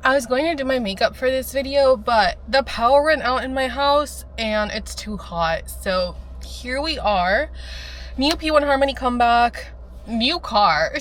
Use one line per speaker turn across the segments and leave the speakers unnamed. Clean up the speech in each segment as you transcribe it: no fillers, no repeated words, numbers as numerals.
I was going to do my makeup for this video, but the power went out in my house and it's too hot. So here we are. New p1harmony comeback. New car.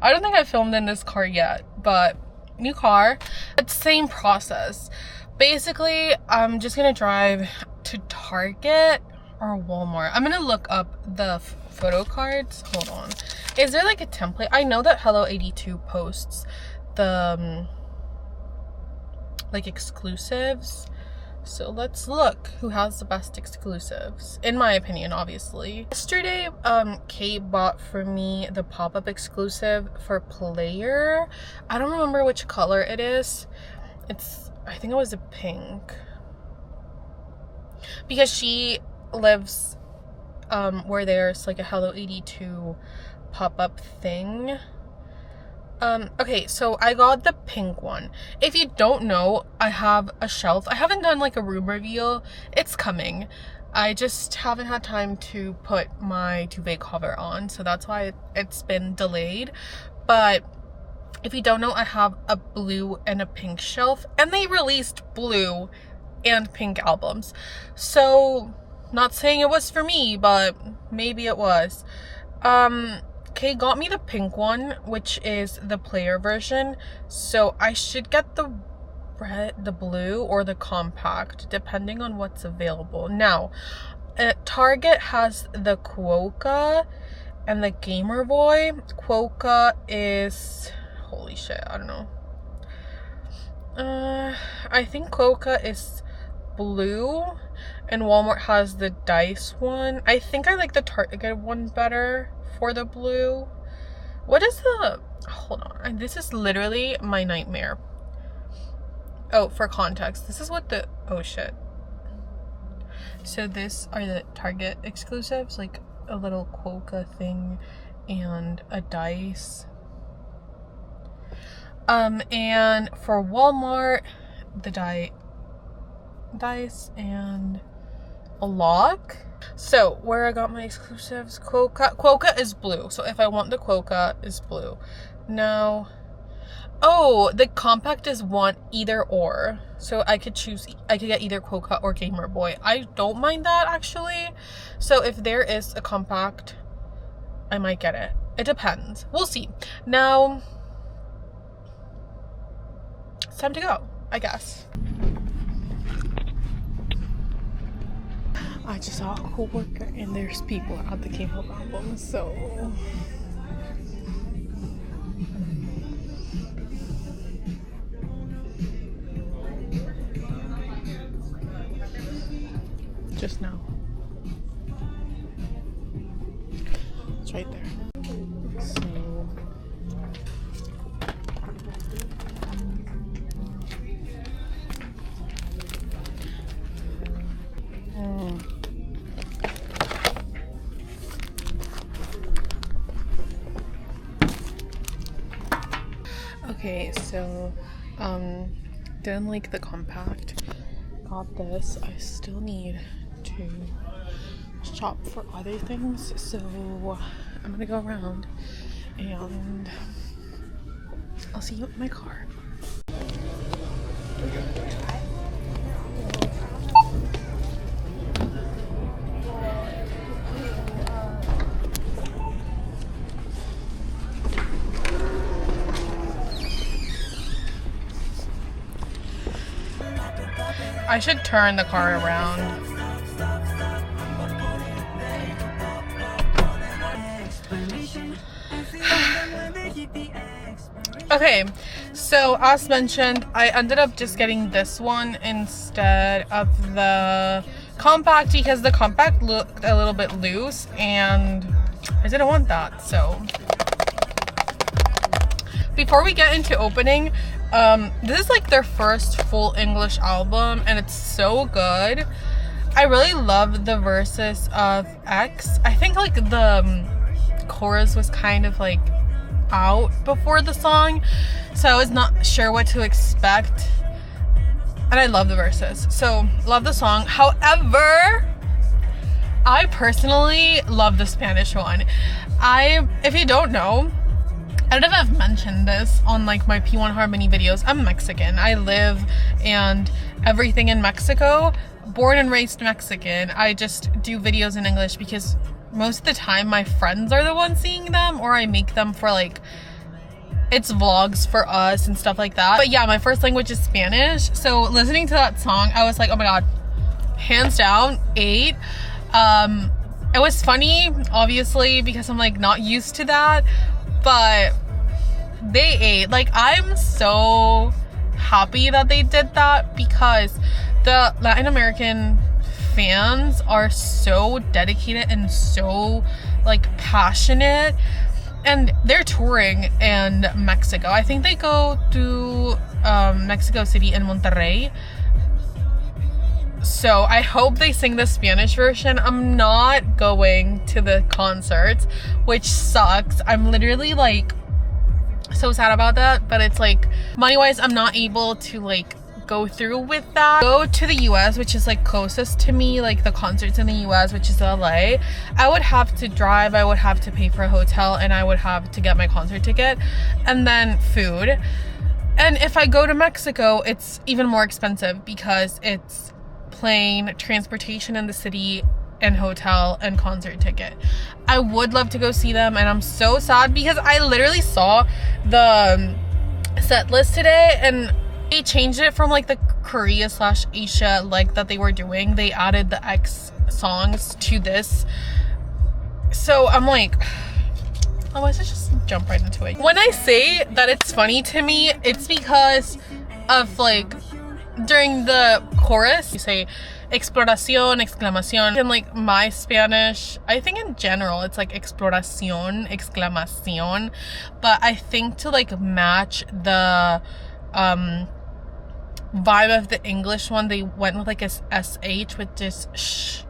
I don't think I filmed in this car yet, but new car. It's same process. Basically, I'm just gonna drive to Target or Walmart. I'm gonna look up the photo cards. Hold on. Is there like a template? I know that Hello82 posts the like exclusives, so let's look who has the best exclusives, in my opinion, obviously. Yesterday Kate bought for me the pop-up exclusive for Player. I don't remember which color it is. I think it was a pink, because she lives where there's like a Hello82 pop-up thing. Okay, so I got the pink one. If you don't know, I have a shelf. I haven't done like a room reveal. It's coming. I just haven't had time to put my duvet cover on, so that's why it's been delayed. But if you don't know, I have a blue and a pink shelf, and they released blue and pink albums. So, not saying it was for me, but maybe it was. Kay got me the pink one, which is the Player version, so I should get the blue or the compact, depending on what's available. Now, Target has the Quokka and the Gamer Boy. Quokka is, holy shit, I don't know. I think Quokka is blue, and Walmart has the dice one. I think I like the Target one better for the blue. What is the, hold on, this is literally my nightmare. Oh, for context, this is what the, oh shit. So this are the Target exclusives, like a little Quokka thing and a dice. And for Walmart, the dice and a lock. So where I got my exclusives, Quokka is blue. So if I want the Quokka, is blue. Now, oh, the compact is one either or. So I could choose, I could get either Quokka or Gamer Boy. I don't mind that actually. So if there is a compact, I might get it. It depends. We'll see. Now, it's time to go, I guess. I just saw a coworker and there's people at the K-pop album, so just now. It's right there. So okay, so didn't like the compact, got this. I still need to shop for other things, so I'm gonna go around and I'll see you in my car. I should turn the car around. Okay, so as mentioned, I ended up just getting this one instead of the compact because the compact looked a little bit loose and I didn't want that. So before we get into opening, this is like their first full English album and it's so good. I really love the verses of X. I think like the chorus was kind of like out before the song, so I was not sure what to expect, and I love the verses, so love the song. However, I personally love the Spanish one. If you don't know, I don't know if I've mentioned this on like my p1harmony videos. I'm Mexican. I live and everything in Mexico. Born and raised Mexican. I just do videos in English because most of the time my friends are the ones seeing them, or I make them for like, it's vlogs for us and stuff like that. But yeah, my first language is Spanish. So listening to that song, I was like, oh my god, hands down, 8. It was funny, obviously, because I'm like not used to that, but they 8. Like, I'm so happy that they did that because the Latin American fans are so dedicated and so like passionate, and they're touring in Mexico. I think they go to Mexico City and Monterrey. So I hope they sing the Spanish version. I'm not going to the concerts, which sucks. I'm literally like so sad about that, but it's like money wise I'm not able to like go through with that. Go to the US, which is like closest to me, like the concerts in the US, which is LA. I would have to drive, I would have to pay for a hotel, and I would have to get my concert ticket and then food. And if I go to Mexico, it's even more expensive because it's plane, transportation in the city, and hotel and concert ticket. I would love to go see them, and I'm so sad because I literally saw the set list today and they changed it from like the Korea/Asia like that they were doing. They added the X songs to this. So I'm like, oh, let's just jump right into it. When I say that it's funny to me, it's because of like during the chorus, you say exploración, exclamación. In like my Spanish, I think in general it's like exploración, exclamación. But I think to like match the vibe of the English one, they went with like a SH, which is sh.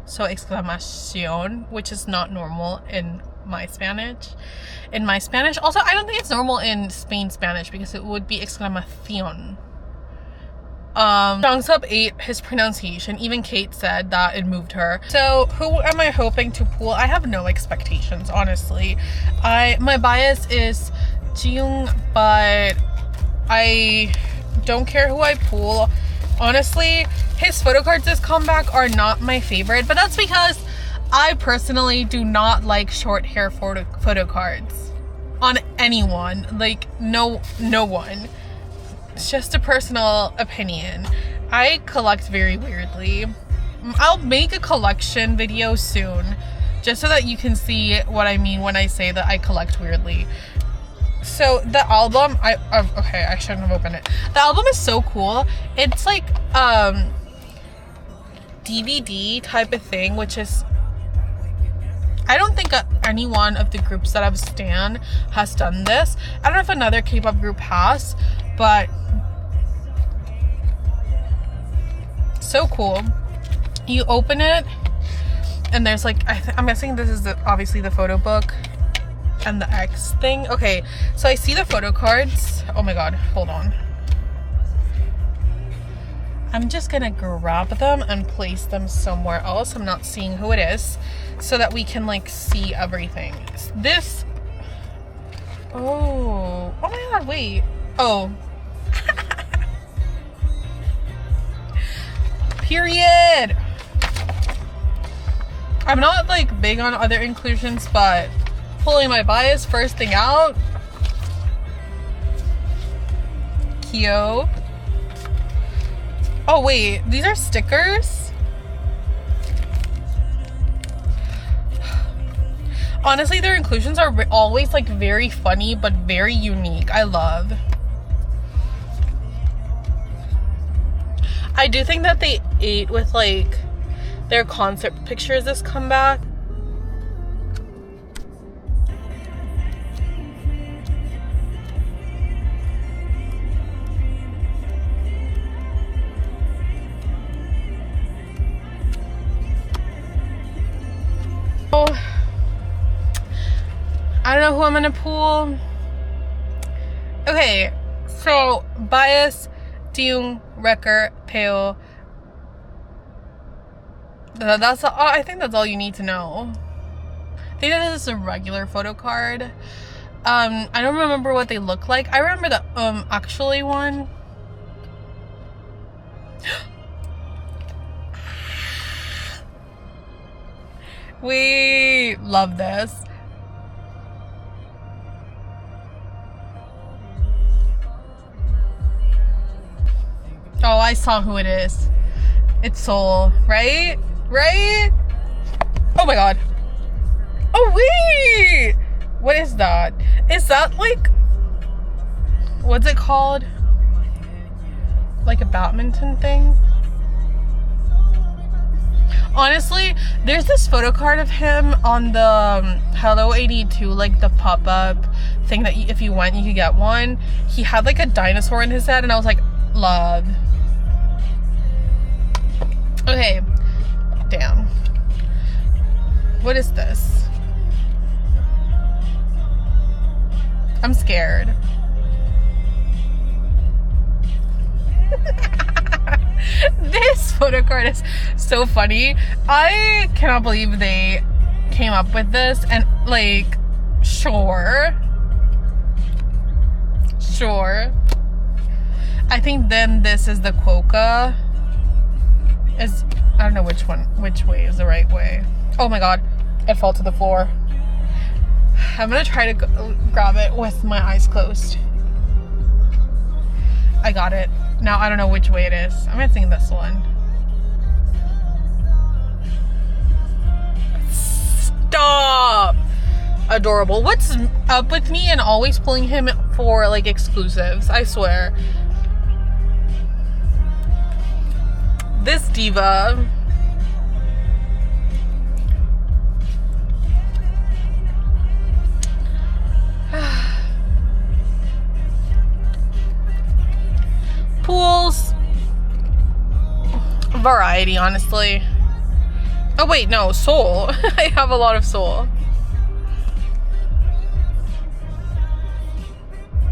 So exclamación, which is not normal in my Spanish. Also, I don't think it's normal in Spain Spanish because it would be exclamación. Jong's up 8, his pronunciation, even Kate said that it moved her. So who am I hoping to pull? I have no expectations, honestly. My bias is Jung, but I don't care who I pull. Honestly, his photo cards this comeback are not my favorite, but that's because I personally do not like short hair photo cards on anyone. Like, no one. It's just a personal opinion. I collect very weirdly. I'll make a collection video soon, just so that you can see what I mean when I say that I collect weirdly. So the album, okay, I shouldn't have opened it. The album is so cool. It's like DVD type of thing, which is, I don't think any one of the groups that I've stan has done this. I don't know if another K-pop group has, but so cool. You open it and there's like, I'm guessing this is obviously the photo book and the X thing. Okay, so I see the photo cards. Oh my god, hold on. I'm just gonna grab them and place them somewhere else. I'm not seeing who it is, so that we can like see everything. This, oh my god, wait. Oh. Period. I'm not like big on other inclusions, but pulling my bias first thing out. Kyo. Oh wait, these are stickers? Honestly, their inclusions are always like very funny but very unique. I love. I do think that they ate with like their concert pictures this comeback. Oh, I don't know who I'm gonna pull. Okay, so bias, Deung, Wrecker, Peo. That's all, I think that's all you need to know. I think that is a regular photo card. I don't remember what they look like. I remember the actually one. We love this. Oh, I saw who it is. It's Soul, right? Right? Oh my god. Oh wait! What is that? Is that like, what's it called? Like a badminton thing? Honestly, there's this photo card of him on the Hello 82, like the pop-up thing that if you went, you could get one. He had like a dinosaur in his head, and I was like, love. Okay, damn. What is this? I'm scared. This photo card is so funny. I cannot believe they came up with this, and like, sure. I think then this is the quokka. I don't know which way is the right way. Oh my god, it fell to the floor. I'm gonna try to grab it with my eyes closed. I got it. Now I don't know which way it is. I'm gonna think this one. Stop! Adorable. What's up with me and always pulling him for like exclusives? I swear. This diva. Pools. Variety, honestly. Oh wait, no, Soul. I have a lot of Soul.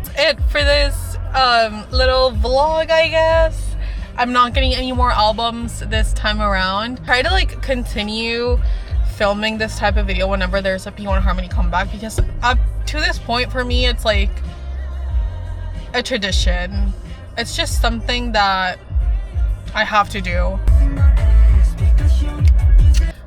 That's it for this little vlog, I guess. I'm not getting any more albums this time around. Try to like continue filming this type of video whenever there's a p1harmony comeback, because up to this point for me it's like a tradition. It's just something that I have to do.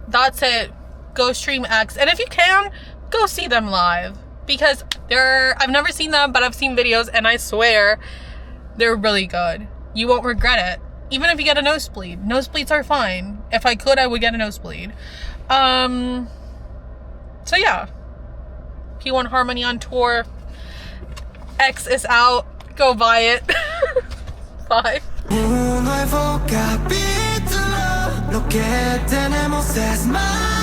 That's it. Go stream X, and if you can, go see them live, because I've never seen them, but I've seen videos, and I swear they're really good. You won't regret it. Even if you get a nosebleed. Nosebleeds are fine. If I could, I would get a nosebleed. So yeah. p1harmony on tour. X is out. Go buy it. Bye. Un nuevo capítulo, lo que tenemos es más.